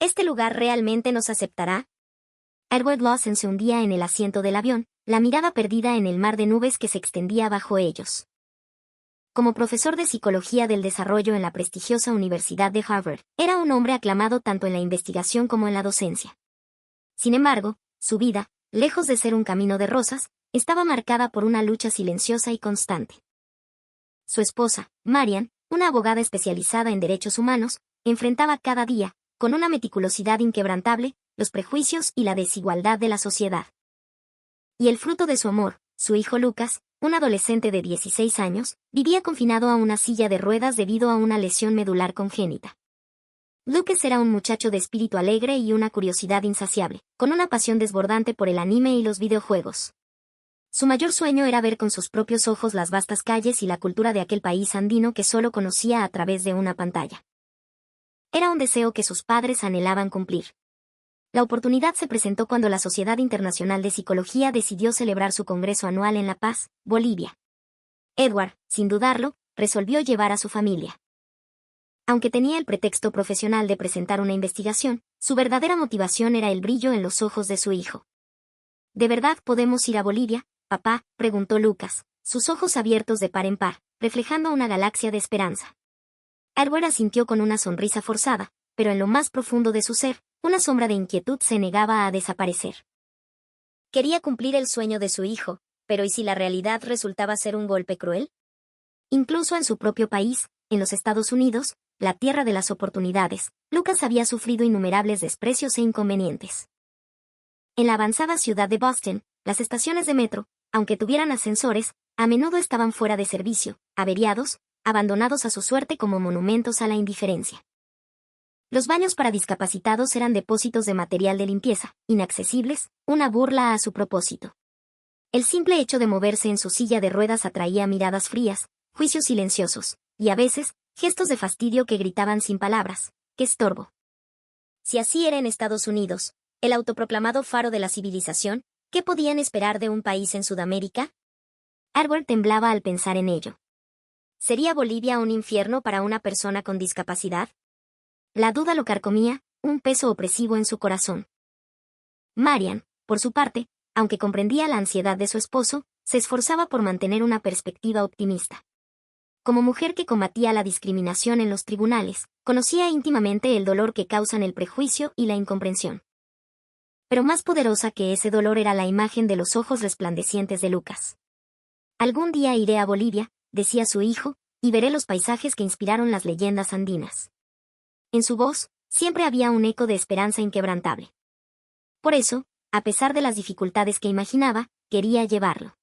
¿Este lugar realmente nos aceptará? Edward Lawson se hundía en el asiento del avión, la mirada perdida en el mar de nubes que se extendía bajo ellos. Como profesor de Psicología del Desarrollo en la prestigiosa Universidad de Harvard, era un hombre aclamado tanto en la investigación como en la docencia. Sin embargo, su vida, lejos de ser un camino de rosas, estaba marcada por una lucha silenciosa y constante. Su esposa, Marian, una abogada especializada en derechos humanos, enfrentaba cada día, con una meticulosidad inquebrantable, los prejuicios y la desigualdad de la sociedad. Y el fruto de su amor, su hijo Lucas, un adolescente de 16 años, vivía confinado a una silla de ruedas debido a una lesión medular congénita. Lucas era un muchacho de espíritu alegre y una curiosidad insaciable, con una pasión desbordante por el anime y los videojuegos. Su mayor sueño era ver con sus propios ojos las vastas calles y la cultura de aquel país andino que solo conocía a través de una pantalla. Era un deseo que sus padres anhelaban cumplir. La oportunidad se presentó cuando la Sociedad Internacional de Psicología decidió celebrar su congreso anual en La Paz, Bolivia. Edward, sin dudarlo, resolvió llevar a su familia. Aunque tenía el pretexto profesional de presentar una investigación, su verdadera motivación era el brillo en los ojos de su hijo. ¿De verdad podemos ir a Bolivia, papá?, preguntó Lucas, sus ojos abiertos de par en par, reflejando una galaxia de esperanza. Edward asintió con una sonrisa forzada, pero en lo más profundo de su ser, una sombra de inquietud se negaba a desaparecer. Quería cumplir el sueño de su hijo, pero ¿y si la realidad resultaba ser un golpe cruel? Incluso en su propio país, en los Estados Unidos, la tierra de las oportunidades, Lucas había sufrido innumerables desprecios e inconvenientes. En la avanzada ciudad de Boston, las estaciones de metro, aunque tuvieran ascensores, a menudo estaban fuera de servicio, averiados, abandonados a su suerte como monumentos a la indiferencia. Los baños para discapacitados eran depósitos de material de limpieza, inaccesibles, una burla a su propósito. El simple hecho de moverse en su silla de ruedas atraía miradas frías, juicios silenciosos, y a veces, gestos de fastidio que gritaban sin palabras: ¡qué estorbo! Si así era en Estados Unidos, el autoproclamado faro de la civilización, ¿qué podían esperar de un país en Sudamérica? Edward temblaba al pensar en ello. ¿Sería Bolivia un infierno para una persona con discapacidad? La duda lo carcomía, un peso opresivo en su corazón. Marian, por su parte, aunque comprendía la ansiedad de su esposo, se esforzaba por mantener una perspectiva optimista. Como mujer que combatía la discriminación en los tribunales, conocía íntimamente el dolor que causan el prejuicio y la incomprensión. Pero más poderosa que ese dolor era la imagen de los ojos resplandecientes de Lucas. Algún día iré a Bolivia, decía su hijo, y veré los paisajes que inspiraron las leyendas andinas. En su voz, siempre había un eco de esperanza inquebrantable. Por eso, a pesar de las dificultades que imaginaba, quería llevarlo.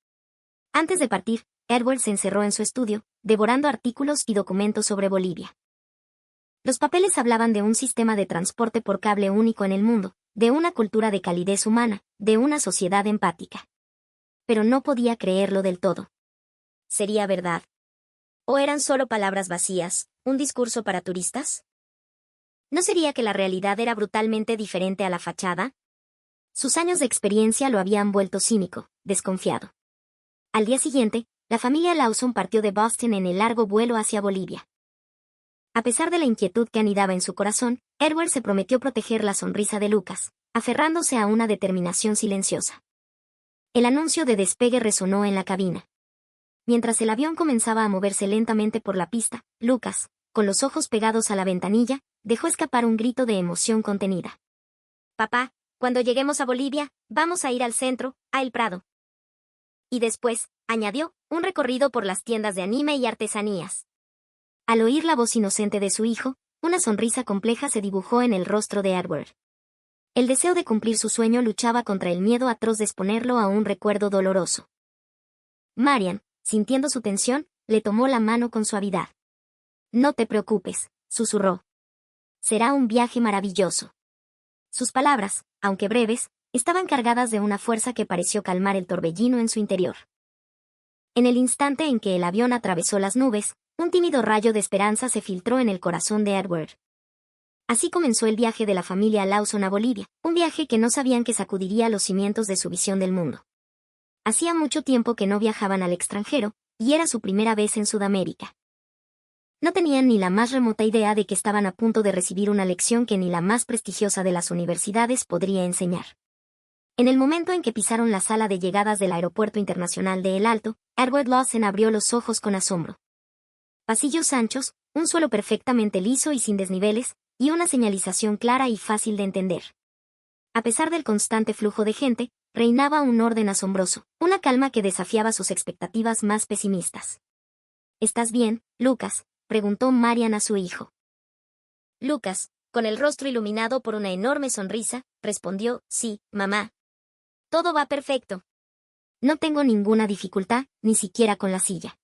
Antes de partir, Edward se encerró en su estudio, devorando artículos y documentos sobre Bolivia. Los papeles hablaban de un sistema de transporte por cable único en el mundo, de una cultura de calidez humana, de una sociedad empática. Pero no podía creerlo del todo. ¿Sería verdad? ¿O eran solo palabras vacías, un discurso para turistas? ¿No sería que la realidad era brutalmente diferente a la fachada? Sus años de experiencia lo habían vuelto cínico, desconfiado. Al día siguiente, la familia Lawson partió de Boston en el largo vuelo hacia Bolivia. A pesar de la inquietud que anidaba en su corazón, Edward se prometió proteger la sonrisa de Lucas, aferrándose a una determinación silenciosa. El anuncio de despegue resonó en la cabina. Mientras el avión comenzaba a moverse lentamente por la pista, Lucas, con los ojos pegados a la ventanilla, dejó escapar un grito de emoción contenida. «Papá, cuando lleguemos a Bolivia, vamos a ir al centro, a El Prado». Y después, añadió, un recorrido por las tiendas de anime y artesanías. Al oír la voz inocente de su hijo, una sonrisa compleja se dibujó en el rostro de Edward. El deseo de cumplir su sueño luchaba contra el miedo atroz de exponerlo a un recuerdo doloroso. Marian, sintiendo su tensión, le tomó la mano con suavidad. «No te preocupes», susurró. «Será un viaje maravilloso». Sus palabras, aunque breves, estaban cargadas de una fuerza que pareció calmar el torbellino en su interior. En el instante en que el avión atravesó las nubes, un tímido rayo de esperanza se filtró en el corazón de Edward. Así comenzó el viaje de la familia Lawson a Bolivia, un viaje que no sabían que sacudiría los cimientos de su visión del mundo. Hacía mucho tiempo que no viajaban al extranjero, y era su primera vez en Sudamérica. No tenían ni la más remota idea de que estaban a punto de recibir una lección que ni la más prestigiosa de las universidades podría enseñar. En el momento en que pisaron la sala de llegadas del Aeropuerto Internacional de El Alto, Edward Lawson abrió los ojos con asombro. Pasillos anchos, un suelo perfectamente liso y sin desniveles, y una señalización clara y fácil de entender. A pesar del constante flujo de gente, reinaba un orden asombroso, una calma que desafiaba sus expectativas más pesimistas. ¿Estás bien, Lucas?, preguntó Marian a su hijo. Lucas, con el rostro iluminado por una enorme sonrisa, respondió, sí, mamá. Todo va perfecto. No tengo ninguna dificultad, ni siquiera con la silla.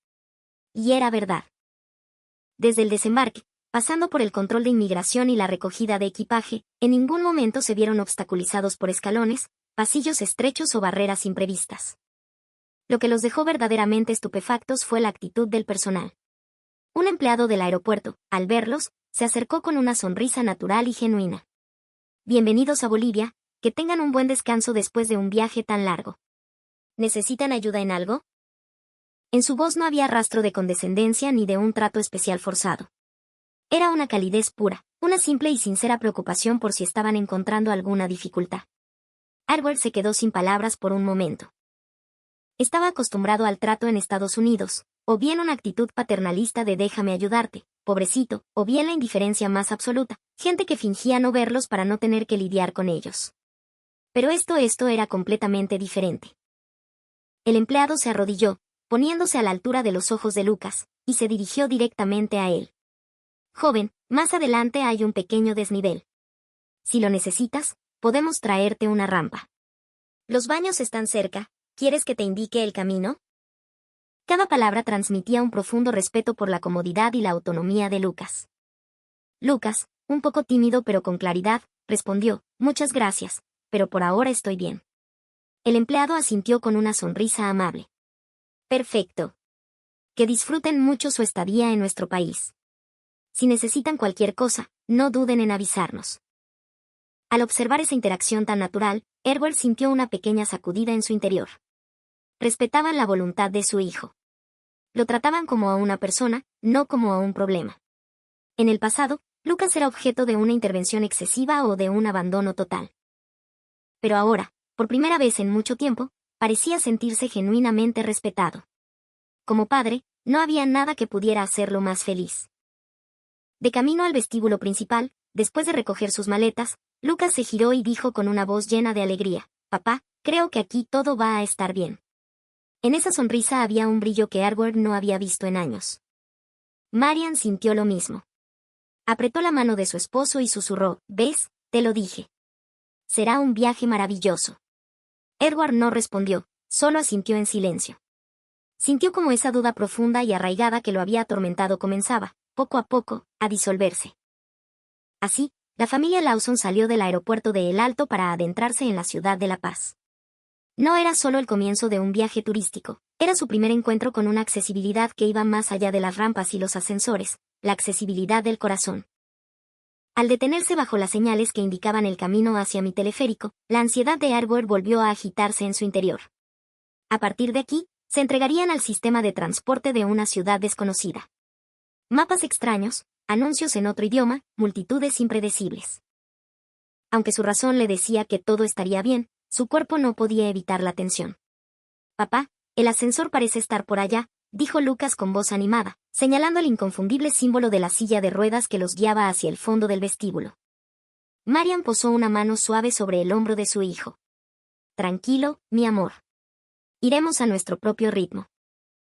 Y era verdad. Desde el desembarque, pasando por el control de inmigración y la recogida de equipaje, en ningún momento se vieron obstaculizados por escalones, pasillos estrechos o barreras imprevistas. Lo que los dejó verdaderamente estupefactos fue la actitud del personal. Un empleado del aeropuerto, al verlos, se acercó con una sonrisa natural y genuina. Bienvenidos a Bolivia, que tengan un buen descanso después de un viaje tan largo. ¿Necesitan ayuda en algo? En su voz no había rastro de condescendencia ni de un trato especial forzado. Era una calidez pura, una simple y sincera preocupación por si estaban encontrando alguna dificultad. Edward se quedó sin palabras por un momento. Estaba acostumbrado al trato en Estados Unidos, o bien una actitud paternalista de déjame ayudarte, pobrecito, o bien la indiferencia más absoluta, gente que fingía no verlos para no tener que lidiar con ellos. Pero esto era completamente diferente. El empleado se arrodilló, poniéndose a la altura de los ojos de Lucas, y se dirigió directamente a él. Joven, más adelante hay un pequeño desnivel. Si lo necesitas, podemos traerte una rampa. Los baños están cerca, ¿quieres que te indique el camino? Cada palabra transmitía un profundo respeto por la comodidad y la autonomía de Lucas. Lucas, un poco tímido pero con claridad, respondió, muchas gracias, pero por ahora estoy bien. El empleado asintió con una sonrisa amable. Perfecto. Que disfruten mucho su estadía en nuestro país. Si necesitan cualquier cosa, no duden en avisarnos. Al observar esa interacción tan natural, Edward sintió una pequeña sacudida en su interior. Respetaban la voluntad de su hijo. Lo trataban como a una persona, no como a un problema. En el pasado, Lucas era objeto de una intervención excesiva o de un abandono total. Pero ahora, por primera vez en mucho tiempo, parecía sentirse genuinamente respetado. Como padre, no había nada que pudiera hacerlo más feliz. De camino al vestíbulo principal, después de recoger sus maletas, Lucas se giró y dijo con una voz llena de alegría, «Papá, creo que aquí todo va a estar bien». En esa sonrisa había un brillo que Edward no había visto en años. Marian sintió lo mismo. Apretó la mano de su esposo y susurró, «¿Ves? Te lo dije. Será un viaje maravilloso». Edward no respondió, solo asintió en silencio. Sintió como esa duda profunda y arraigada que lo había atormentado comenzaba, poco a poco, a disolverse. Así, la familia Lawson salió del aeropuerto de El Alto para adentrarse en la ciudad de La Paz. No era solo el comienzo de un viaje turístico, era su primer encuentro con una accesibilidad que iba más allá de las rampas y los ascensores, la accesibilidad del corazón. Al detenerse bajo las señales que indicaban el camino hacia mi teleférico, la ansiedad de Edward volvió a agitarse en su interior. A partir de aquí, se entregarían al sistema de transporte de una ciudad desconocida. Mapas extraños, anuncios en otro idioma, multitudes impredecibles. Aunque su razón le decía que todo estaría bien, su cuerpo no podía evitar la tensión. «Papá, el ascensor parece estar por allá», dijo Lucas con voz animada, señalando el inconfundible símbolo de la silla de ruedas que los guiaba hacia el fondo del vestíbulo. Marian posó una mano suave sobre el hombro de su hijo. «Tranquilo, mi amor. Iremos a nuestro propio ritmo».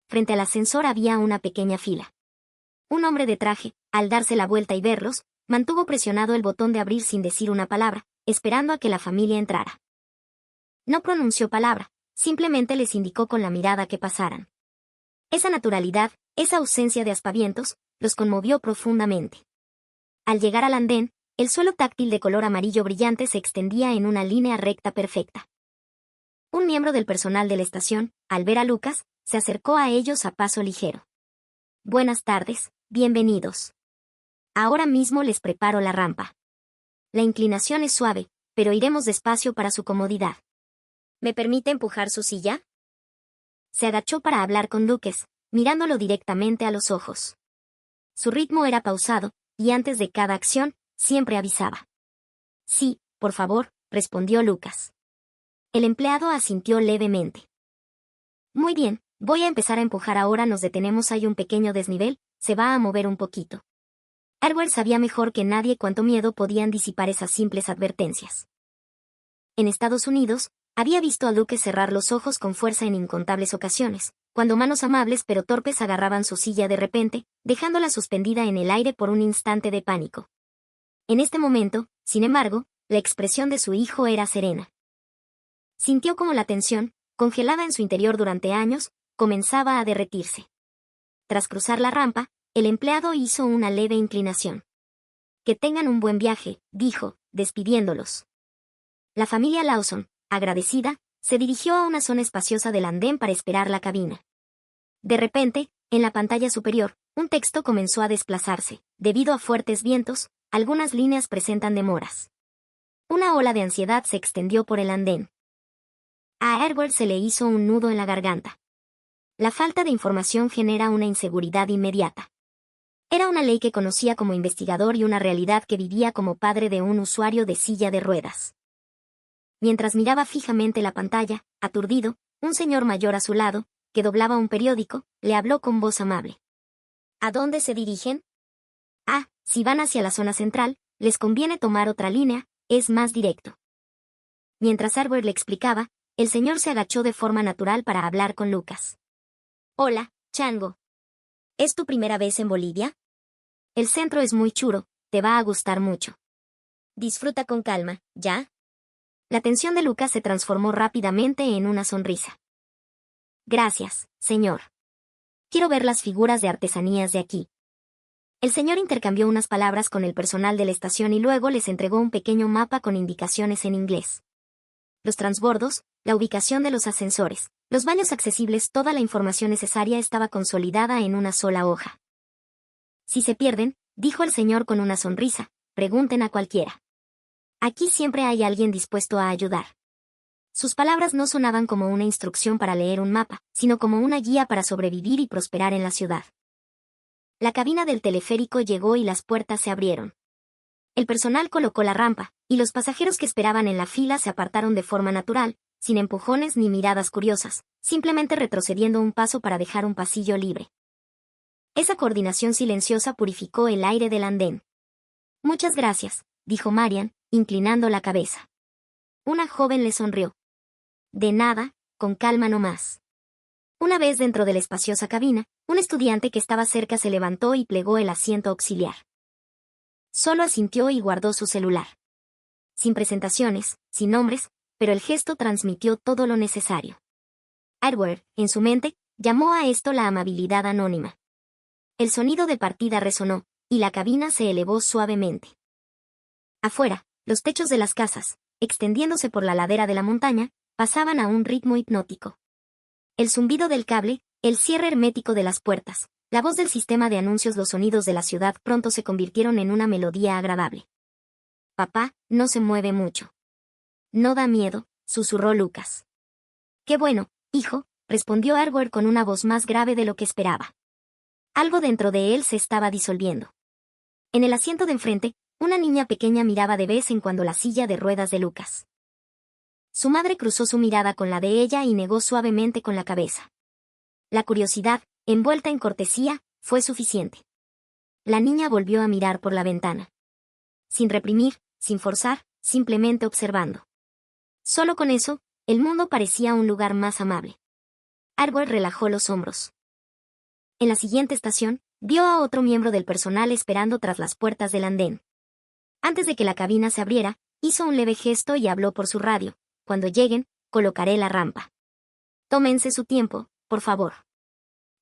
Frente al ascensor había una pequeña fila. Un hombre de traje, al darse la vuelta y verlos, mantuvo presionado el botón de abrir sin decir una palabra, esperando a que la familia entrara. No pronunció palabra, simplemente les indicó con la mirada que pasaran. Esa naturalidad, esa ausencia de aspavientos, los conmovió profundamente. Al llegar al andén, el suelo táctil de color amarillo brillante se extendía en una línea recta perfecta. Un miembro del personal de la estación, al ver a Lucas, se acercó a ellos a paso ligero. «Buenas tardes, bienvenidos. Ahora mismo les preparo la rampa. La inclinación es suave, pero iremos despacio para su comodidad. ¿Me permite empujar su silla?». Se agachó para hablar con Lucas, mirándolo directamente a los ojos. Su ritmo era pausado, y antes de cada acción, siempre avisaba. Sí, por favor, respondió Lucas. El empleado asintió levemente. Muy bien, voy a empezar a empujar ahora. Nos detenemos, hay un pequeño desnivel, se va a mover un poquito. Edward sabía mejor que nadie cuánto miedo podían disipar esas simples advertencias. En Estados Unidos, había visto a Luke cerrar los ojos con fuerza en incontables ocasiones, cuando manos amables pero torpes agarraban su silla de repente, dejándola suspendida en el aire por un instante de pánico. En este momento, sin embargo, la expresión de su hijo era serena. Sintió como la tensión, congelada en su interior durante años, comenzaba a derretirse. Tras cruzar la rampa, el empleado hizo una leve inclinación. Que tengan un buen viaje, dijo, despidiéndolos. La familia Lawson, agradecida, se dirigió a una zona espaciosa del andén para esperar la cabina. De repente, en la pantalla superior, un texto comenzó a desplazarse. Debido a fuertes vientos, algunas líneas presentan demoras. Una ola de ansiedad se extendió por el andén. A Edward se le hizo un nudo en la garganta. La falta de información genera una inseguridad inmediata. Era una ley que conocía como investigador y una realidad que vivía como padre de un usuario de silla de ruedas. Mientras miraba fijamente la pantalla, aturdido, un señor mayor a su lado, que doblaba un periódico, le habló con voz amable. ¿A dónde se dirigen? Si van hacia la zona central, les conviene tomar otra línea, es más directo. Mientras Edward le explicaba, el señor se agachó de forma natural para hablar con Lucas. Hola, Chango. ¿Es tu primera vez en Bolivia? El centro es muy chulo, te va a gustar mucho. Disfruta con calma, ¿ya? La tensión de Lucas se transformó rápidamente en una sonrisa. Gracias, señor. Quiero ver las figuras de artesanías de aquí. El señor intercambió unas palabras con el personal de la estación y luego les entregó un pequeño mapa con indicaciones en inglés. Los transbordos, la ubicación de los ascensores, los baños accesibles, toda la información necesaria estaba consolidada en una sola hoja. Si se pierden, dijo el señor con una sonrisa, pregunten a cualquiera. Aquí siempre hay alguien dispuesto a ayudar. Sus palabras no sonaban como una instrucción para leer un mapa, sino como una guía para sobrevivir y prosperar en la ciudad. La cabina del teleférico llegó y las puertas se abrieron. El personal colocó la rampa, y los pasajeros que esperaban en la fila se apartaron de forma natural, sin empujones ni miradas curiosas, simplemente retrocediendo un paso para dejar un pasillo libre. Esa coordinación silenciosa purificó el aire del andén. Muchas gracias, dijo Marian, inclinando la cabeza. Una joven le sonrió. De nada, con calma nomás. Una vez dentro de la espaciosa cabina, un estudiante que estaba cerca se levantó y plegó el asiento auxiliar. Solo asintió y guardó su celular. Sin presentaciones, sin nombres, pero el gesto transmitió todo lo necesario. Edward, en su mente, llamó a esto la amabilidad anónima. El sonido de partida resonó, y la cabina se elevó suavemente. Afuera, los techos de las casas, extendiéndose por la ladera de la montaña, pasaban a un ritmo hipnótico. El zumbido del cable, el cierre hermético de las puertas, la voz del sistema de anuncios, los sonidos de la ciudad pronto se convirtieron en una melodía agradable. Papá, no se mueve mucho. No da miedo, susurró Lucas. Qué bueno, hijo, respondió Edward con una voz más grave de lo que esperaba. Algo dentro de él se estaba disolviendo. En el asiento de enfrente, una niña pequeña miraba de vez en cuando la silla de ruedas de Lucas. Su madre cruzó su mirada con la de ella y negó suavemente con la cabeza. La curiosidad, envuelta en cortesía, fue suficiente. La niña volvió a mirar por la ventana. Sin reprimir, sin forzar, simplemente observando. Solo con eso, el mundo parecía un lugar más amable. Edward relajó los hombros. En la siguiente estación, vio a otro miembro del personal esperando tras las puertas del andén. Antes de que la cabina se abriera, hizo un leve gesto y habló por su radio. Cuando lleguen, colocaré la rampa. Tómense su tiempo, por favor.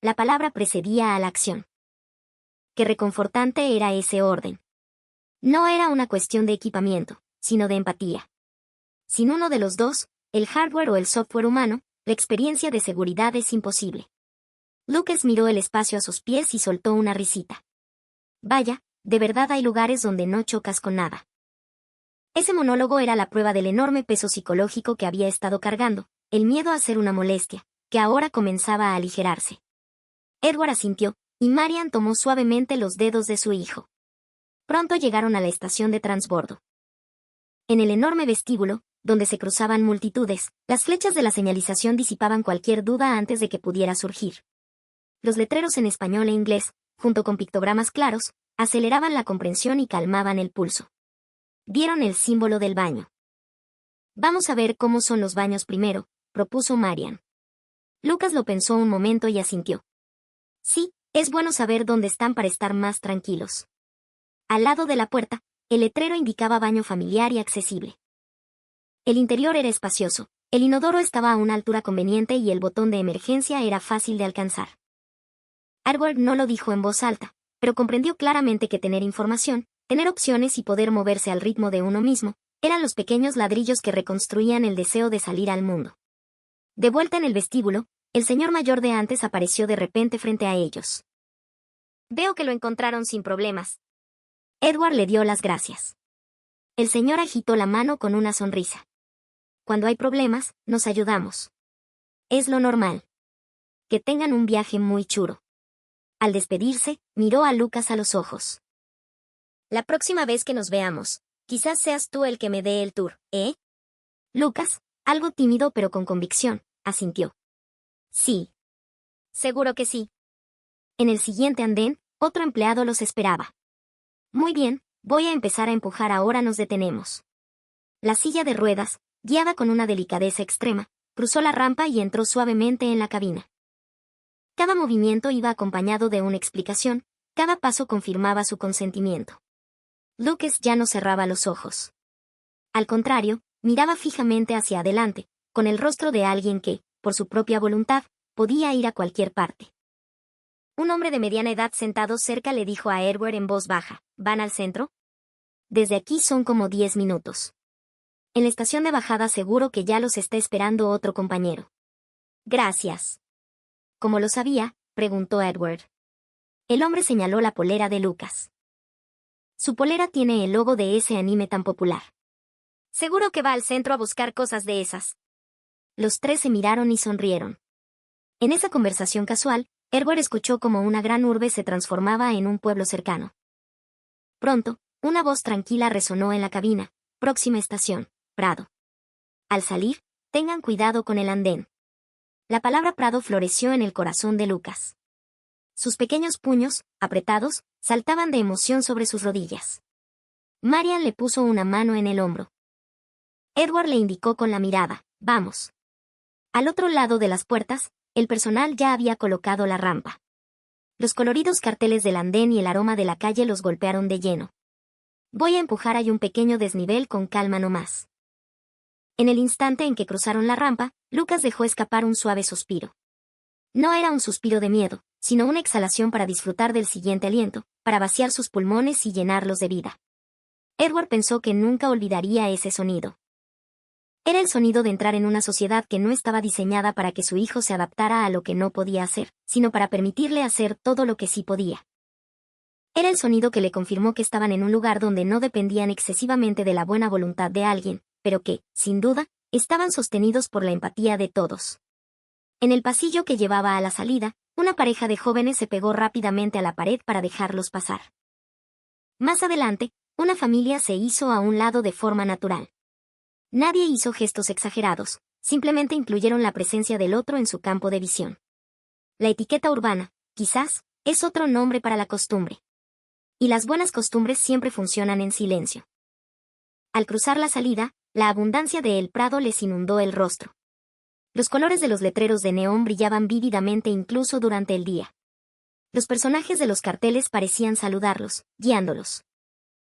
La palabra precedía a la acción. Qué reconfortante era ese orden. No era una cuestión de equipamiento, sino de empatía. Sin uno de los dos, el hardware o el software humano, la experiencia de seguridad es imposible. Lucas miró el espacio a sus pies y soltó una risita. Vaya, de verdad hay lugares donde no chocas con nada. Ese monólogo era la prueba del enorme peso psicológico que había estado cargando, el miedo a ser una molestia, que ahora comenzaba a aligerarse. Edward asintió, y Marian tomó suavemente los dedos de su hijo. Pronto llegaron a la estación de transbordo. En el enorme vestíbulo, donde se cruzaban multitudes, las flechas de la señalización disipaban cualquier duda antes de que pudiera surgir. Los letreros en español e inglés, junto con pictogramas claros, aceleraban la comprensión y calmaban el pulso. Vieron el símbolo del baño. Vamos a ver cómo son los baños primero, propuso Marian. Lucas lo pensó un momento y asintió. Sí, es bueno saber dónde están para estar más tranquilos. Al lado de la puerta, el letrero indicaba baño familiar y accesible. El interior era espacioso, el inodoro estaba a una altura conveniente y el botón de emergencia era fácil de alcanzar. Edward no lo dijo en voz alta, pero comprendió claramente que tener información, tener opciones y poder moverse al ritmo de uno mismo, eran los pequeños ladrillos que reconstruían el deseo de salir al mundo. De vuelta en el vestíbulo, el señor mayor de antes apareció de repente frente a ellos. Veo que lo encontraron sin problemas. Edward le dio las gracias. El señor agitó la mano con una sonrisa. Cuando hay problemas, nos ayudamos. Es lo normal. Que tengan un viaje muy chulo. Al despedirse, miró a Lucas a los ojos. La próxima vez que nos veamos, quizás seas tú el que me dé el tour, ¿eh? Lucas, algo tímido pero con convicción, asintió. Sí. Seguro que sí. En el siguiente andén, otro empleado los esperaba. Muy bien, voy a empezar a empujar, ahora nos detenemos. La silla de ruedas, guiada con una delicadeza extrema, cruzó la rampa y entró suavemente en la cabina. Cada movimiento iba acompañado de una explicación, cada paso confirmaba su consentimiento. Lucas ya no cerraba los ojos. Al contrario, miraba fijamente hacia adelante, con el rostro de alguien que, por su propia voluntad, podía ir a cualquier parte. Un hombre de mediana edad sentado cerca le dijo a Edward en voz baja, ¿van al centro? Desde aquí son como 10 minutos. En la estación de bajada seguro que ya los está esperando otro compañero. Gracias. ¿Cómo lo sabía?, preguntó Edward. El hombre señaló la polera de Lucas. Su polera tiene el logo de ese anime tan popular. Seguro que va al centro a buscar cosas de esas. Los tres se miraron y sonrieron. En esa conversación casual, Edward escuchó cómo una gran urbe se transformaba en un pueblo cercano. Pronto, una voz tranquila resonó en la cabina. Próxima estación, Prado. Al salir, tengan cuidado con el andén. La palabra Prado floreció en el corazón de Lucas. Sus pequeños puños, apretados, saltaban de emoción sobre sus rodillas. Marian le puso una mano en el hombro. Edward le indicó con la mirada, vamos. Al otro lado de las puertas, el personal ya había colocado la rampa. Los coloridos carteles del andén y el aroma de la calle los golpearon de lleno. Voy a empujar, hay un pequeño desnivel, con calma nomás. En el instante en que cruzaron la rampa, Lucas dejó escapar un suave suspiro. No era un suspiro de miedo, sino una exhalación para disfrutar del siguiente aliento, para vaciar sus pulmones y llenarlos de vida. Edward pensó que nunca olvidaría ese sonido. Era el sonido de entrar en una sociedad que no estaba diseñada para que su hijo se adaptara a lo que no podía hacer, sino para permitirle hacer todo lo que sí podía. Era el sonido que le confirmó que estaban en un lugar donde no dependían excesivamente de la buena voluntad de alguien, pero que, sin duda, estaban sostenidos por la empatía de todos. En el pasillo que llevaba a la salida, una pareja de jóvenes se pegó rápidamente a la pared para dejarlos pasar. Más adelante, una familia se hizo a un lado de forma natural. Nadie hizo gestos exagerados, simplemente incluyeron la presencia del otro en su campo de visión. La etiqueta urbana, quizás, es otro nombre para la costumbre. Y las buenas costumbres siempre funcionan en silencio. Al cruzar la salida, la abundancia de El Prado les inundó el rostro. Los colores de los letreros de neón brillaban vívidamente incluso durante el día. Los personajes de los carteles parecían saludarlos, guiándolos.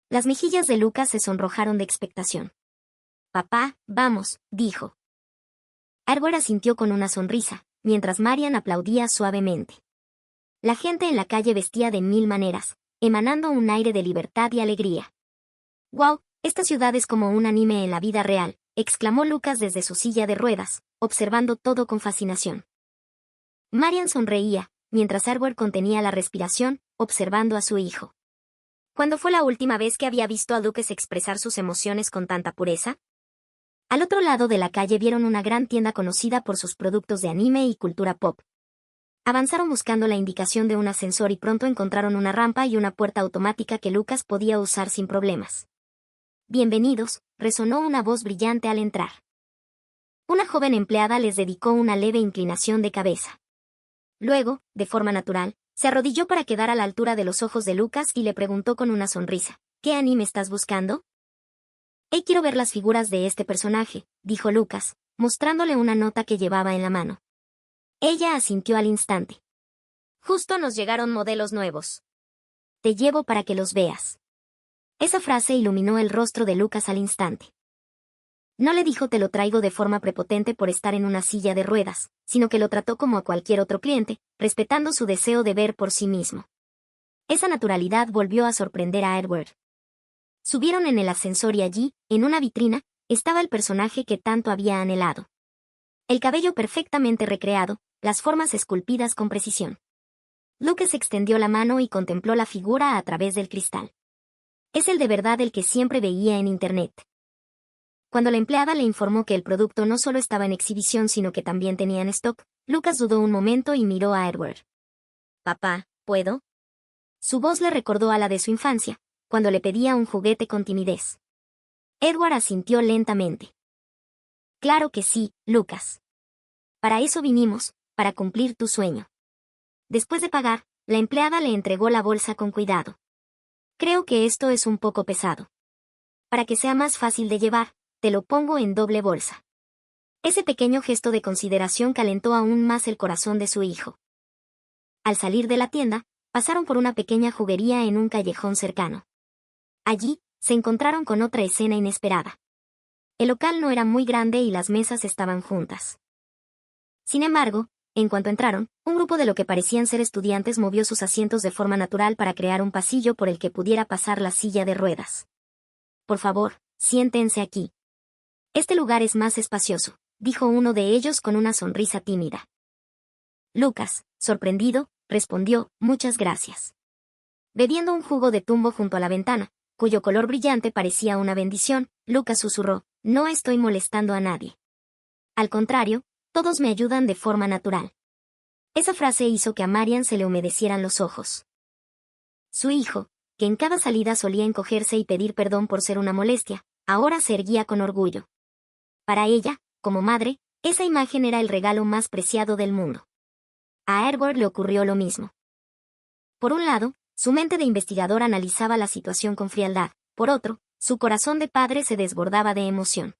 Las mejillas de Lucas se sonrojaron de expectación. Papá, vamos, dijo. Edward asintió con una sonrisa, mientras Marian aplaudía suavemente. La gente en la calle vestía de mil maneras, emanando un aire de libertad y alegría. ¡Guau! Esta ciudad es como un anime en la vida real, exclamó Lucas desde su silla de ruedas, observando todo con fascinación. Marian sonreía, mientras Edward contenía la respiración, observando a su hijo. ¿Cuándo fue la última vez que había visto a Lucas expresar sus emociones con tanta pureza? Al otro lado de la calle vieron una gran tienda conocida por sus productos de anime y cultura pop. Avanzaron buscando la indicación de un ascensor y pronto encontraron una rampa y una puerta automática que Lucas podía usar sin problemas. «Bienvenidos», resonó una voz brillante al entrar. Una joven empleada les dedicó una leve inclinación de cabeza. Luego, de forma natural, se arrodilló para quedar a la altura de los ojos de Lucas y le preguntó con una sonrisa, «¿Qué anime estás buscando?» Quiero ver las figuras de este personaje», dijo Lucas, mostrándole una nota que llevaba en la mano. Ella asintió al instante. «Justo nos llegaron modelos nuevos. Te llevo para que los veas». Esa frase iluminó el rostro de Lucas al instante. No le dijo «te lo traigo» de forma prepotente por estar en una silla de ruedas, sino que lo trató como a cualquier otro cliente, respetando su deseo de ver por sí mismo. Esa naturalidad volvió a sorprender a Edward. Subieron en el ascensor y allí, en una vitrina, estaba el personaje que tanto había anhelado. El cabello perfectamente recreado, las formas esculpidas con precisión. Lucas extendió la mano y contempló la figura a través del cristal. Es el de verdad el que siempre veía en internet. Cuando la empleada le informó que el producto no solo estaba en exhibición sino que también tenía en stock, Lucas dudó un momento y miró a Edward. «Papá, ¿puedo?» Su voz le recordó a la de su infancia, cuando le pedía un juguete con timidez. Edward asintió lentamente. «Claro que sí, Lucas. Para eso vinimos, para cumplir tu sueño». Después de pagar, la empleada le entregó la bolsa con cuidado. «Creo que esto es un poco pesado. Para que sea más fácil de llevar, te lo pongo en doble bolsa». Ese pequeño gesto de consideración calentó aún más el corazón de su hijo. Al salir de la tienda, pasaron por una pequeña juguería en un callejón cercano. Allí, se encontraron con otra escena inesperada. El local no era muy grande y las mesas estaban juntas. Sin embargo, en cuanto entraron, un grupo de lo que parecían ser estudiantes movió sus asientos de forma natural para crear un pasillo por el que pudiera pasar la silla de ruedas. «Por favor, siéntense aquí. Este lugar es más espacioso», dijo uno de ellos con una sonrisa tímida. Lucas, sorprendido, respondió, «Muchas gracias». Bebiendo un jugo de tumbo junto a la ventana, cuyo color brillante parecía una bendición, Lucas susurró, «No estoy molestando a nadie. Al contrario, todos me ayudan de forma natural». Esa frase hizo que a Marian se le humedecieran los ojos. Su hijo, que en cada salida solía encogerse y pedir perdón por ser una molestia, ahora se erguía con orgullo. Para ella, como madre, esa imagen era el regalo más preciado del mundo. A Edward le ocurrió lo mismo. Por un lado, su mente de investigador analizaba la situación con frialdad, por otro, su corazón de padre se desbordaba de emoción.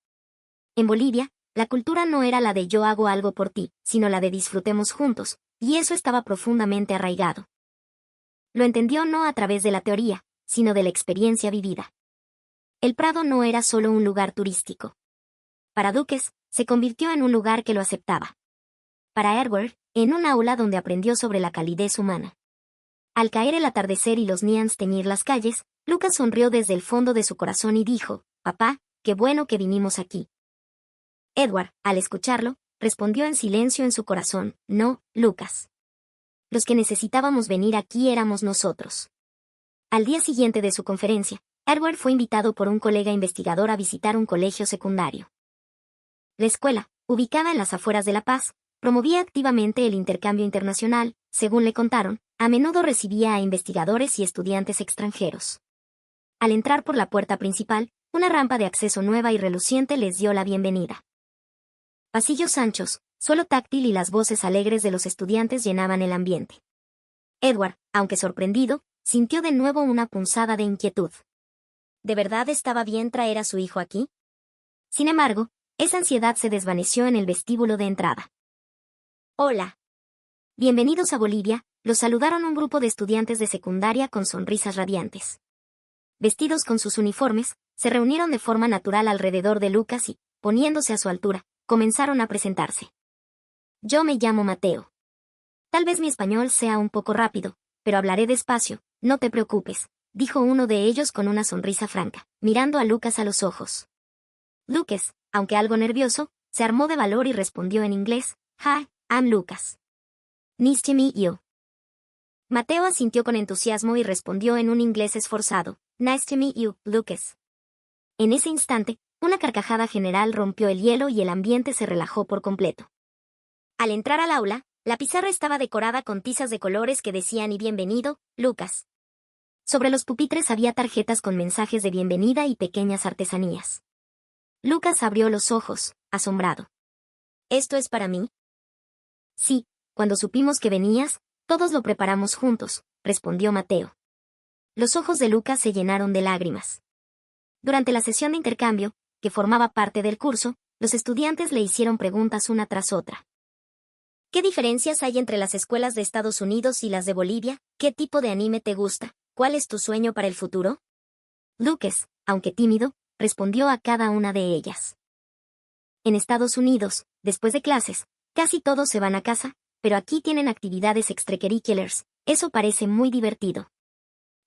En Bolivia, la cultura no era la de «yo hago algo por ti», sino la de «disfrutemos juntos», y eso estaba profundamente arraigado. Lo entendió no a través de la teoría, sino de la experiencia vivida. El Prado no era solo un lugar turístico. Para Duques, se convirtió en un lugar que lo aceptaba. Para Edward, en un aula donde aprendió sobre la calidez humana. Al caer el atardecer y los neons teñir las calles, Lucas sonrió desde el fondo de su corazón y dijo, «Papá, qué bueno que vinimos aquí». Edward, al escucharlo, respondió en silencio en su corazón, «No, Lucas. Los que necesitábamos venir aquí éramos nosotros». Al día siguiente de su conferencia, Edward fue invitado por un colega investigador a visitar un colegio secundario. La escuela, ubicada en las afueras de La Paz, promovía activamente el intercambio internacional, según le contaron, a menudo recibía a investigadores y estudiantes extranjeros. Al entrar por la puerta principal, una rampa de acceso nueva y reluciente les dio la bienvenida. Pasillos anchos, suelo táctil y las voces alegres de los estudiantes llenaban el ambiente. Edward, aunque sorprendido, sintió de nuevo una punzada de inquietud. ¿De verdad estaba bien traer a su hijo aquí? Sin embargo, esa ansiedad se desvaneció en el vestíbulo de entrada. «Hola. Bienvenidos a Bolivia», los saludaron un grupo de estudiantes de secundaria con sonrisas radiantes. Vestidos con sus uniformes, se reunieron de forma natural alrededor de Lucas y, poniéndose a su altura, comenzaron a presentarse. «Yo me llamo Mateo. Tal vez mi español sea un poco rápido, pero hablaré despacio, no te preocupes», dijo uno de ellos con una sonrisa franca, mirando a Lucas a los ojos. Lucas, aunque algo nervioso, se armó de valor y respondió en inglés, «Hi, I'm Lucas. Nice to meet you». Mateo asintió con entusiasmo y respondió en un inglés esforzado, «Nice to meet you, Lucas». En ese instante, una carcajada general rompió el hielo y el ambiente se relajó por completo. Al entrar al aula, La pizarra estaba decorada con tizas de colores que decían y bienvenido, Lucas. Sobre los pupitres había tarjetas con mensajes de bienvenida y pequeñas artesanías. Lucas abrió los ojos, asombrado. ¿Esto es para mí? Sí, cuando supimos que venías, todos lo preparamos juntos, respondió Mateo. Los ojos de Lucas se llenaron de lágrimas. Durante la sesión de intercambio, que formaba parte del curso, los estudiantes le hicieron preguntas una tras otra. ¿Qué diferencias hay entre las escuelas de Estados Unidos y las de Bolivia? ¿Qué tipo de anime te gusta? ¿Cuál es tu sueño para el futuro? Lucas, aunque tímido, respondió a cada una de ellas. En Estados Unidos, después de clases, casi todos se van a casa, pero aquí tienen actividades extracurriculars, eso parece muy divertido.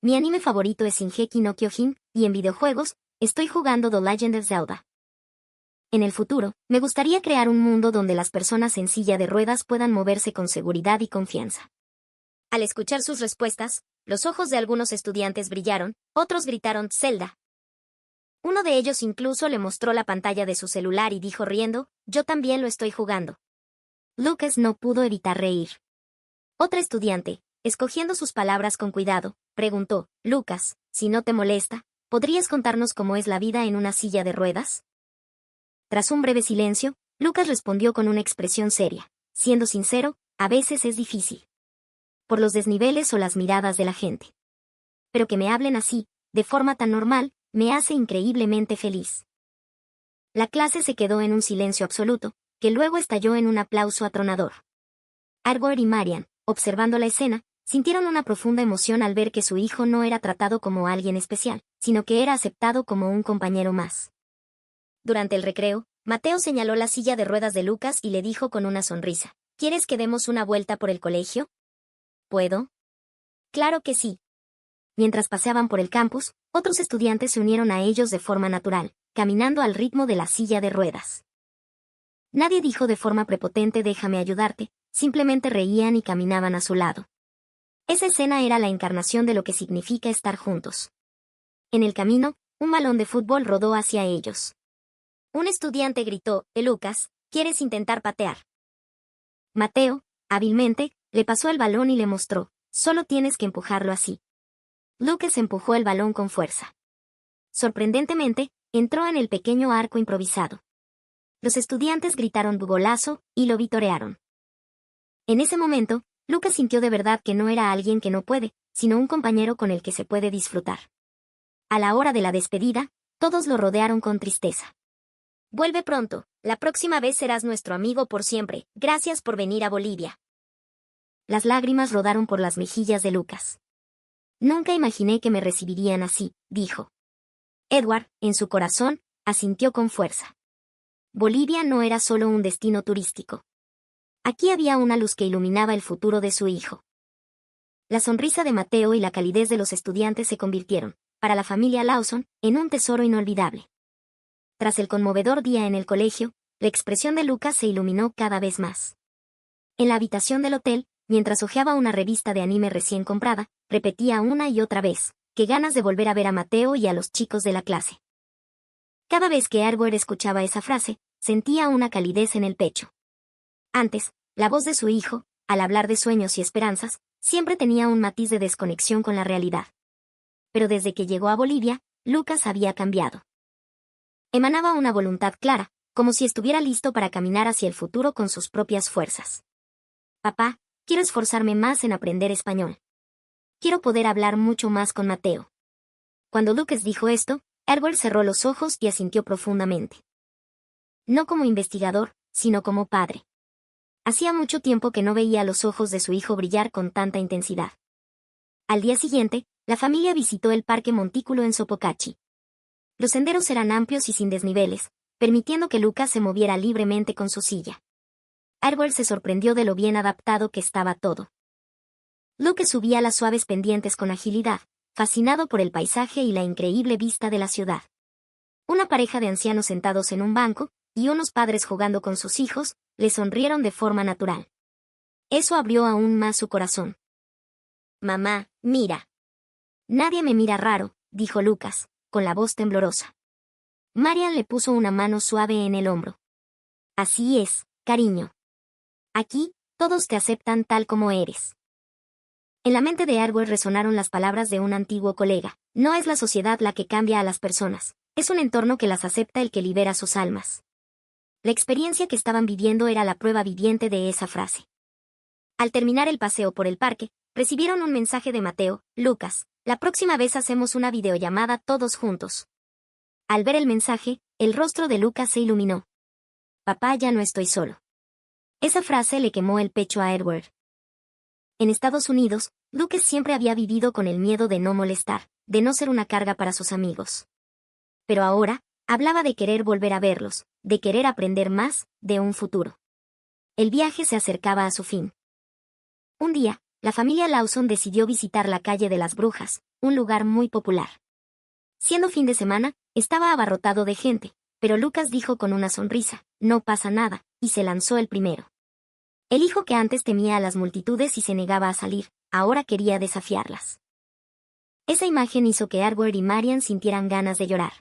Mi anime favorito es Shingeki no Kyojin, y en videojuegos, estoy jugando The Legend of Zelda. En el futuro, me gustaría crear un mundo donde las personas en silla de ruedas puedan moverse con seguridad y confianza. Al escuchar sus respuestas, los ojos de algunos estudiantes brillaron, otros gritaron Zelda. Uno de ellos incluso le mostró la pantalla de su celular y dijo riendo, yo también lo estoy jugando. Lucas no pudo evitar reír. Otra estudiante, escogiendo sus palabras con cuidado, preguntó, Lucas, si no te molesta, ¿podrías contarnos cómo es la vida en una silla de ruedas? Tras un breve silencio, Lucas respondió con una expresión seria. Siendo sincero, a veces es difícil. Por los desniveles o las miradas de la gente. Pero que me hablen así, de forma tan normal, me hace increíblemente feliz. La clase se quedó en un silencio absoluto, que luego estalló en un aplauso atronador. Edward y Marian, observando la escena, sintieron una profunda emoción al ver que su hijo no era tratado como alguien especial, sino que era aceptado como un compañero más. Durante el recreo, Mateo señaló la silla de ruedas de Lucas y le dijo con una sonrisa, ¿quieres que demos una vuelta por el colegio? ¿Puedo? Claro que sí. Mientras paseaban por el campus, otros estudiantes se unieron a ellos de forma natural, caminando al ritmo de la silla de ruedas. Nadie dijo de forma prepotente déjame ayudarte, simplemente reían y caminaban a su lado. Esa escena era la encarnación de lo que significa estar juntos. En el camino, un balón de fútbol rodó hacia ellos. Un estudiante gritó, Lucas, ¿quieres intentar patear? Mateo, hábilmente, le pasó el balón y le mostró, solo tienes que empujarlo así. Lucas empujó el balón con fuerza. Sorprendentemente, entró en el pequeño arco improvisado. Los estudiantes gritaron golazo y lo vitorearon. En ese momento, Lucas sintió de verdad que no era alguien que no puede, sino un compañero con el que se puede disfrutar. A la hora de la despedida, todos lo rodearon con tristeza. Vuelve pronto, la próxima vez serás nuestro amigo por siempre, gracias por venir a Bolivia. Las lágrimas rodaron por las mejillas de Lucas. Nunca imaginé que me recibirían así, dijo. Edward, en su corazón, asintió con fuerza. Bolivia no era solo un destino turístico. Aquí había una luz que iluminaba el futuro de su hijo. La sonrisa de Mateo y la calidez de los estudiantes se convirtieron, para la familia Lawson, en un tesoro inolvidable. Tras el conmovedor día en el colegio, la expresión de Lucas se iluminó cada vez más. En la habitación del hotel, mientras hojeaba una revista de anime recién comprada, repetía una y otra vez, qué ganas de volver a ver a Mateo y a los chicos de la clase. Cada vez que Edward escuchaba esa frase, sentía una calidez en el pecho. Antes, la voz de su hijo, al hablar de sueños y esperanzas, siempre tenía un matiz de desconexión con la realidad. Pero desde que llegó a Bolivia, Lucas había cambiado. Emanaba una voluntad clara, como si estuviera listo para caminar hacia el futuro con sus propias fuerzas. Papá, quiero esforzarme más en aprender español. Quiero poder hablar mucho más con Mateo. Cuando Lucas dijo esto, Edward cerró los ojos y asintió profundamente. No como investigador, sino como padre. Hacía mucho tiempo que no veía los ojos de su hijo brillar con tanta intensidad. Al día siguiente, la familia visitó el Parque Montículo en Sopocachi. Los senderos eran amplios y sin desniveles, permitiendo que Lucas se moviera libremente con su silla. Edward se sorprendió de lo bien adaptado que estaba todo. Lucas subía las suaves pendientes con agilidad, fascinado por el paisaje y la increíble vista de la ciudad. Una pareja de ancianos sentados en un banco, y unos padres jugando con sus hijos, le sonrieron de forma natural. Eso abrió aún más su corazón. Mamá, mira. Nadie me mira raro, dijo Lucas, con la voz temblorosa. Marian le puso una mano suave en el hombro. Así es, cariño. Aquí, Todos te aceptan tal como eres. En la mente de Edward resonaron las palabras de un antiguo colega. No es la sociedad la que cambia a las personas, es un entorno que las acepta el que libera sus almas. La experiencia que estaban viviendo era la prueba viviente de esa frase. Al terminar el paseo por el parque, recibieron un mensaje de Mateo: Lucas, la próxima vez hacemos una videollamada todos juntos. Al ver el mensaje, el rostro de Lucas se iluminó. Papá, ya no estoy solo. Esa frase le quemó el pecho a Edward. En Estados Unidos, Lucas siempre había vivido con el miedo de no molestar, de no ser una carga para sus amigos. Pero ahora, hablaba de querer volver a verlos, de querer aprender más, de un futuro. El viaje se acercaba a su fin. Un día, la familia Lawson decidió visitar la calle de las Brujas, un lugar muy popular. Siendo fin de semana, estaba abarrotado de gente, pero Lucas dijo con una sonrisa: no pasa nada, y se lanzó el primero. El hijo que antes temía a las multitudes y se negaba a salir, ahora quería desafiarlas. Esa imagen hizo que Edward y Marian sintieran ganas de llorar.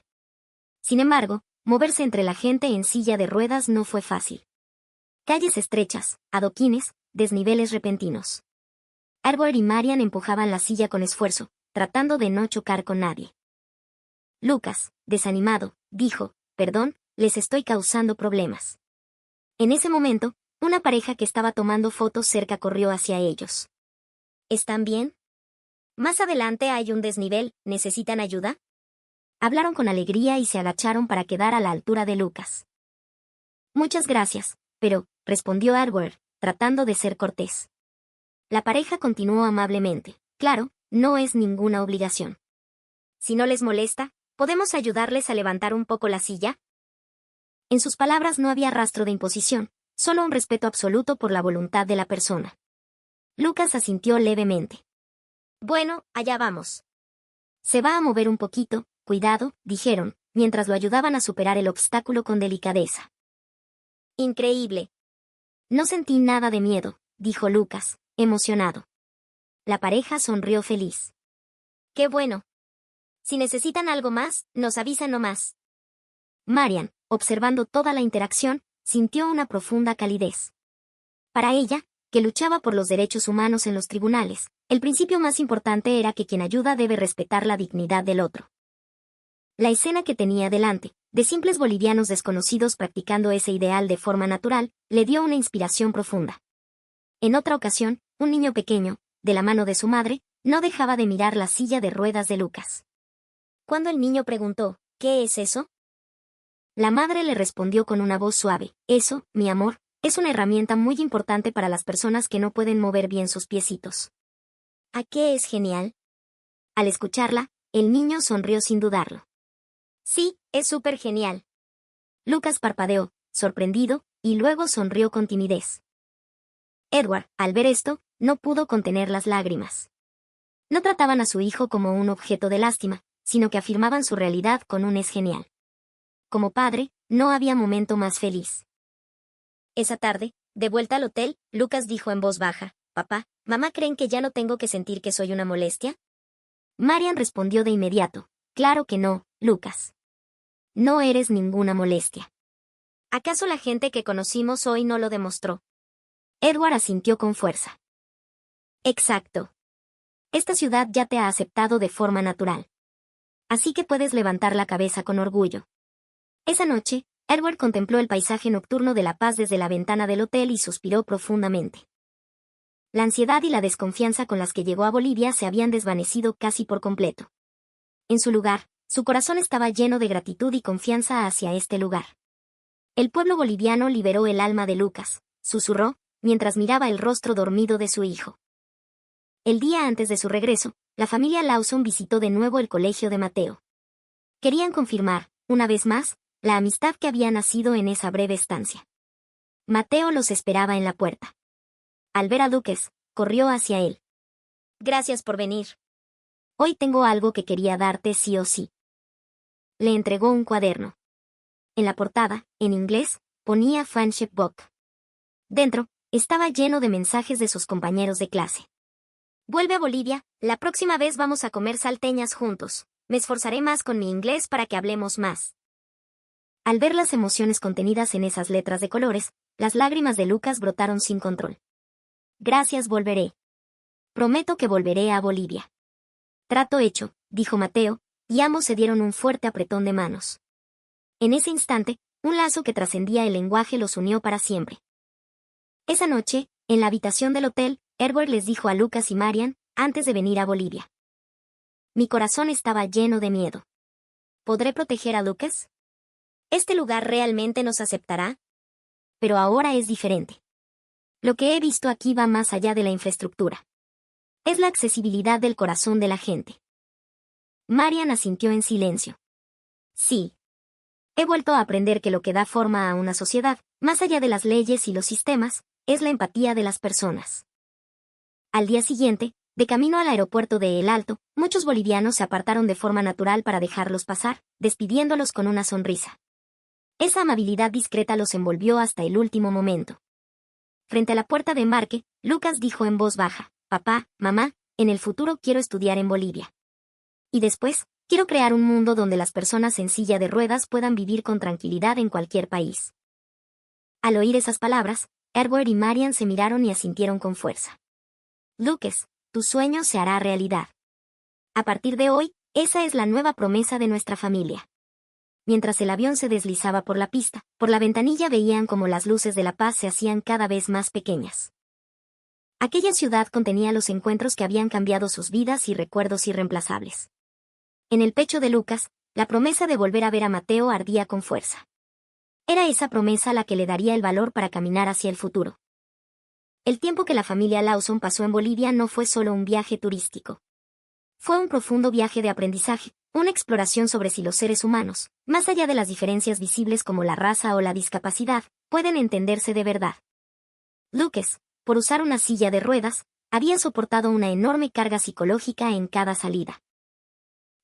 Sin embargo, moverse entre la gente en silla de ruedas no fue fácil. Calles estrechas, adoquines, desniveles repentinos. Edward y Marian empujaban la silla con esfuerzo, tratando de no chocar con nadie. Lucas, desanimado, dijo: perdón, les estoy causando problemas. En ese momento, una pareja que estaba tomando fotos cerca corrió hacia ellos. ¿Están bien? Más adelante hay un desnivel, ¿necesitan ayuda? Hablaron con alegría y se agacharon para quedar a la altura de Lucas. Muchas gracias, pero, respondió Edward, tratando de ser cortés. La pareja continuó amablemente: claro, no es ninguna obligación. Si no les molesta, ¿podemos ayudarles a levantar un poco la silla? En sus palabras no había rastro de imposición, solo un respeto absoluto por la voluntad de la persona. Lucas asintió levemente. Bueno, allá vamos. Se va a mover un poquito, cuidado, dijeron, mientras lo ayudaban a superar el obstáculo con delicadeza. Increíble. No sentí nada de miedo, dijo Lucas, emocionado. La pareja sonrió feliz. Qué bueno. Si necesitan algo más, nos avisan nomás. Marian, observando toda la interacción, sintió una profunda calidez. Para ella, que luchaba por los derechos humanos en los tribunales, el principio más importante era que quien ayuda debe respetar la dignidad del otro. La escena que tenía delante, de simples bolivianos desconocidos practicando ese ideal de forma natural, le dio una inspiración profunda. En otra ocasión, un niño pequeño, de la mano de su madre, no dejaba de mirar la silla de ruedas de Lucas. Cuando el niño preguntó: ¿qué es eso?, la madre le respondió con una voz suave: eso, mi amor, es una herramienta muy importante para las personas que no pueden mover bien sus piecitos. ¿A qué es genial? Al escucharla, el niño sonrió sin dudarlo. Sí, es súper genial. Lucas parpadeó, sorprendido, y luego sonrió con timidez. Edward, al ver esto, no pudo contener las lágrimas. No trataban a su hijo como un objeto de lástima, sino que afirmaban su realidad con un es genial. Como padre, no había momento más feliz. Esa tarde, de vuelta al hotel, Lucas dijo en voz baja: papá, ¿mamá creen que ya no tengo que sentir que soy una molestia? Marian respondió de inmediato: claro que no, Lucas. No eres ninguna molestia. ¿Acaso la gente que conocimos hoy no lo demostró? Edward asintió con fuerza. Exacto. Esta ciudad ya te ha aceptado de forma natural. Así que puedes levantar la cabeza con orgullo. Esa noche, Edward contempló el paisaje nocturno de La Paz desde la ventana del hotel y suspiró profundamente. La ansiedad y la desconfianza con las que llegó a Bolivia se habían desvanecido casi por completo. En su lugar, su corazón estaba lleno de gratitud y confianza hacia este lugar. El pueblo boliviano liberó el alma de Lucas, susurró, mientras miraba el rostro dormido de su hijo. El día antes de su regreso, la familia Lawson visitó de nuevo el colegio de Mateo. Querían confirmar, una vez más, la amistad que había nacido en esa breve estancia. Mateo los esperaba en la puerta. Al ver a Lucas, corrió hacia él. Gracias por venir. Hoy tengo algo que quería darte sí o sí. Le entregó un cuaderno. En la portada, en inglés, ponía Friendship Book. Dentro, estaba lleno de mensajes de sus compañeros de clase. Vuelve a Bolivia, la próxima vez vamos a comer salteñas juntos. Me esforzaré más con mi inglés para que hablemos más. Al ver las emociones contenidas en esas letras de colores, las lágrimas de Lucas brotaron sin control. Gracias, volveré. Prometo que volveré a Bolivia. Trato hecho, dijo Mateo, y ambos se dieron un fuerte apretón de manos. En ese instante, un lazo que trascendía el lenguaje los unió para siempre. Esa noche, en la habitación del hotel, Edward les dijo a Lucas y Marian, antes de venir a Bolivia. Mi corazón estaba lleno de miedo. ¿Podré proteger a Lucas? ¿Este lugar realmente nos aceptará? Pero ahora es diferente. Lo que he visto aquí va más allá de la infraestructura. Es la accesibilidad del corazón de la gente. Marian asintió en silencio. Sí. He vuelto a aprender que lo que da forma a una sociedad, más allá de las leyes y los sistemas, es la empatía de las personas. Al día siguiente, de camino al aeropuerto de El Alto, muchos bolivianos se apartaron de forma natural para dejarlos pasar, despidiéndolos con una sonrisa. Esa amabilidad discreta los envolvió hasta el último momento. Frente a la puerta de embarque, Lucas dijo en voz baja, papá, mamá, en el futuro quiero estudiar en Bolivia. Y después, quiero crear un mundo donde las personas en silla de ruedas puedan vivir con tranquilidad en cualquier país. Al oír esas palabras, Edward y Marian se miraron y asintieron con fuerza. Lucas, tu sueño se hará realidad. A partir de hoy, esa es la nueva promesa de nuestra familia. Mientras el avión se deslizaba por la pista, por la ventanilla veían como las luces de la paz se hacían cada vez más pequeñas. Aquella ciudad contenía los encuentros que habían cambiado sus vidas y recuerdos irreemplazables. En el pecho de Lucas, la promesa de volver a ver a Mateo ardía con fuerza. Era esa promesa la que le daría el valor para caminar hacia el futuro. El tiempo que la familia Lawson pasó en Bolivia no fue solo un viaje turístico. Fue un profundo viaje de aprendizaje, una exploración sobre si los seres humanos, más allá de las diferencias visibles como la raza o la discapacidad, pueden entenderse de verdad. Lucas, por usar una silla de ruedas, había soportado una enorme carga psicológica en cada salida.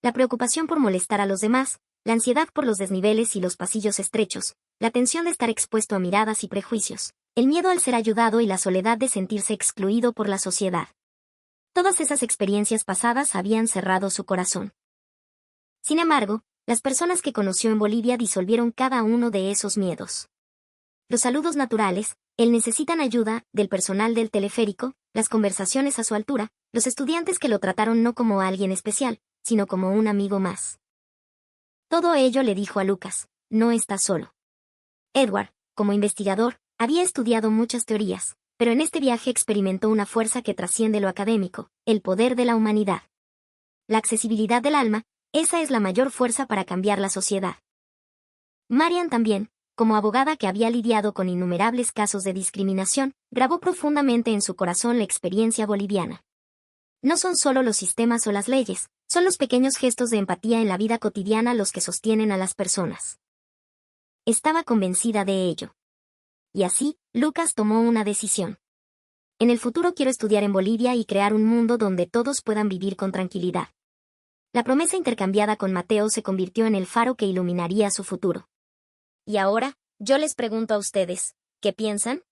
La preocupación por molestar a los demás, la ansiedad por los desniveles y los pasillos estrechos, la tensión de estar expuesto a miradas y prejuicios, el miedo al ser ayudado y la soledad de sentirse excluido por la sociedad. Todas esas experiencias pasadas habían cerrado su corazón. Sin embargo, las personas que conoció en Bolivia disolvieron cada uno de esos miedos. Los saludos naturales, el necesitan ayuda, del personal del teleférico, las conversaciones a su altura, los estudiantes que lo trataron no como a alguien especial, sino como un amigo más. Todo ello le dijo a Lucas, no estás solo. Edward, como investigador, había estudiado muchas teorías, pero en este viaje experimentó una fuerza que trasciende lo académico, el poder de la humanidad. La accesibilidad del alma, esa es la mayor fuerza para cambiar la sociedad. Marian también, como abogada que había lidiado con innumerables casos de discriminación, grabó profundamente en su corazón la experiencia boliviana. No son solo los sistemas o las leyes, son los pequeños gestos de empatía en la vida cotidiana los que sostienen a las personas. Estaba convencida de ello. Y así, Lucas tomó una decisión. En el futuro quiero estudiar en Bolivia y crear un mundo donde todos puedan vivir con tranquilidad. La promesa intercambiada con Mateo se convirtió en el faro que iluminaría su futuro. Y ahora, yo les pregunto a ustedes, ¿qué piensan?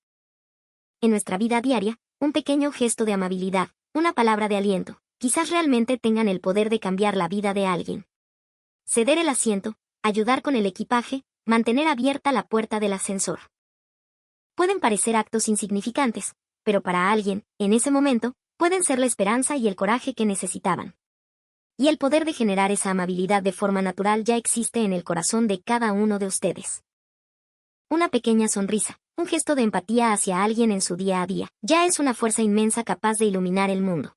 En nuestra vida diaria, un pequeño gesto de amabilidad, una palabra de aliento, quizás realmente tengan el poder de cambiar la vida de alguien. Ceder el asiento, ayudar con el equipaje, mantener abierta la puerta del ascensor. Pueden parecer actos insignificantes, pero para alguien, en ese momento, pueden ser la esperanza y el coraje que necesitaban. Y el poder de generar esa amabilidad de forma natural ya existe en el corazón de cada uno de ustedes. Una pequeña sonrisa, un gesto de empatía hacia alguien en su día a día, ya es una fuerza inmensa capaz de iluminar el mundo.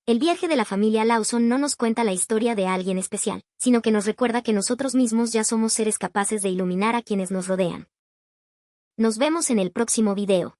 El viaje de la familia Lawson no nos cuenta la historia de alguien especial, sino que nos recuerda que nosotros mismos ya somos seres capaces de iluminar a quienes nos rodean. Nos vemos en el próximo video.